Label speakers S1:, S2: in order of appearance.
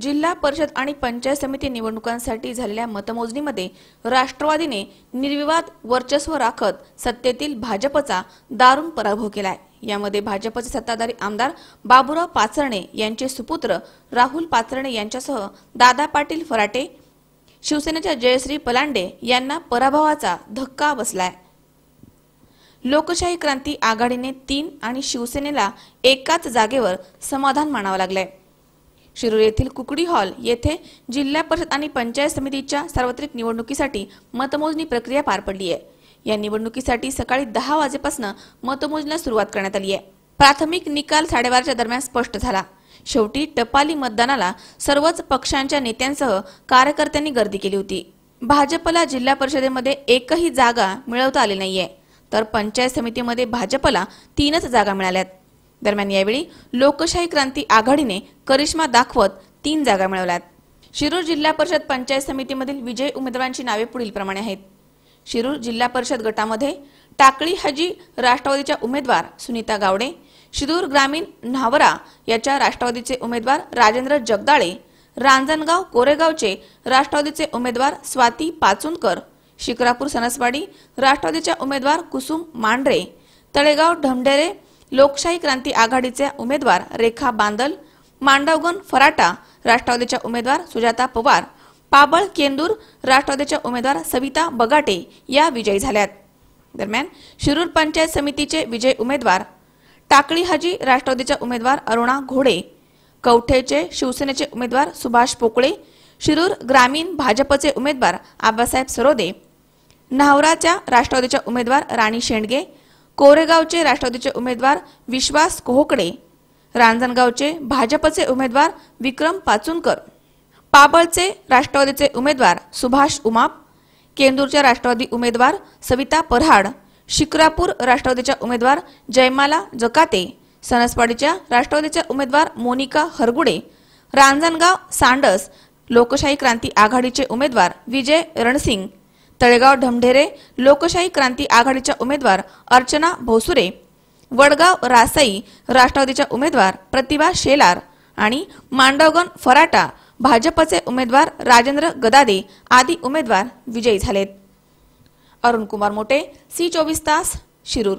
S1: जिल्हा परिषद आणि पंचायत समिती निवडणुकांसाठी झालेल्या मतमोजणीमध्ये राष्ट्रवादीने निर्विवाद वर्चस्व राखत सत्तेतील भाजपचा दारुण पराभव केलाय। यामध्ये भाजपचे सत्ताधारी आमदार बाबुराव पाचरणे यांचे सुपुत्र राहुल पाचरणे यांच्यासह दादा पाटील फराटे, शिवसेनेच्या जयश्री पलांडे यांना पराभवाचा धक्का बसलाय। लोकशाही क्रांती आघाडीने 3 आणि शिवसेनेला एकाच जागेवर समाधान मानावं लागलंय। शिरूर येथील कुकडी हॉल येथे जिल्हा परिषद आणि पंचायत समितीच्या सार्वत्रिक निवडणुकीसाठी मतमोजणी प्रक्रिया पार पडली आहे। या निवडणुकीसाठी सकाळी 10 वाजेपासून मतमोजणीला सुरुवात करण्यात आली आहे। प्राथमिक निकाल 12:30च्या दरम्यान स्पष्ट झाला। शेवटी टपाली मतदानाला सर्वच पक्षांच्या नेत्यांसह कार्यकर्त्यांनी गर्दी केली होती। भाजपला जिल्हा परिषदेमध्ये एकही जागा मिळवता आली नाहीये, तर पंचायत समितीमध्ये भाजपला 3च जागा मिळाल्यात। दरम्यान यावेळी लोकशाही क्रांती आघाडीने करिश्मा दाखवत 3 जागा मिळवल्यात। शिरूर जिल्हा परिषद पंचायत समितीमधील विजयी उमेदवारांची नावे पुढील प्रमाणे आहेत। शिरूर जिल्हा परिषद गटामध्ये टाकळी हाजी राष्ट्रवादीच्या उमेदवार सुनीता गावडे, शिरूर ग्रामीण न्हावरा याच्या राष्ट्रवादीचे उमेदवार राजेंद्र जगदाळे, रांजणगाव कोरेगावचे राष्ट्रवादीचे उमेदवार स्वाती पाचुनकर, शिक्रापूर सनसवाडी राष्ट्रवादीच्या उमेदवार कुसुम मांढरे, तळेगाव ढमढेरे लोकशाही क्रांती आघाडीचे उमेदवार रेखा बांदल, मांडवगण फराटा राष्ट्रवादीच्या उमेदवार सुजाता पवार, पाबळ केंदूर राष्ट्रवादीच्या उमेदवार सविता बगाटे या विजयी झाल्यात। दरम्यान शिरूर पंचायत समितीचे विजयी उमेदवार टाकळी हाजी राष्ट्रवादीच्या उमेदवार अरुणा घोडे, कवठेचे शिवसेनेचे उमेदवार सुभाष पोकळे, शिरूर ग्रामीण भाजपचे उमेदवार आबासाहेब सरोदे, न्हावराच्या राष्ट्रवादीच्या उमेदवार राणी शेंडगे, कोरेगावचे राष्ट्रवादीचे उमेदवार विश्वास कोहकडे, रांजणगावचे भाजपचे उमेदवार विक्रम पाचुनकर, पाबळचे राष्ट्रवादीचे उमेदवार सुभाष उमाप, केंदूरच्या राष्ट्रवादी उमेदवार सविता परहाड, शिक्रापूर राष्ट्रवादीच्या उमेदवार जयमाला जकाते, सनसवाडीच्या राष्ट्रवादीच्या उमेदवार मोनिका हरगुडे, रांजणगाव सांडस लोकशाही क्रांती आघाडीचे उमेदवार विजय रणसिंग, तळेगाव ढमढेरे लोकशाही क्रांती आघाडीच्या उमेदवार अर्चना भोसुरे, वडगाव रासाई राष्ट्रवादीच्या उमेदवार प्रतिभा शेलार आणि मांडवगण फराटा भाजपचे उमेदवार राजेंद्र गदादे आदी उमेदवार विजयी झालेत। अरुण कुमार मोटे, सी 24 तास, शिरूर।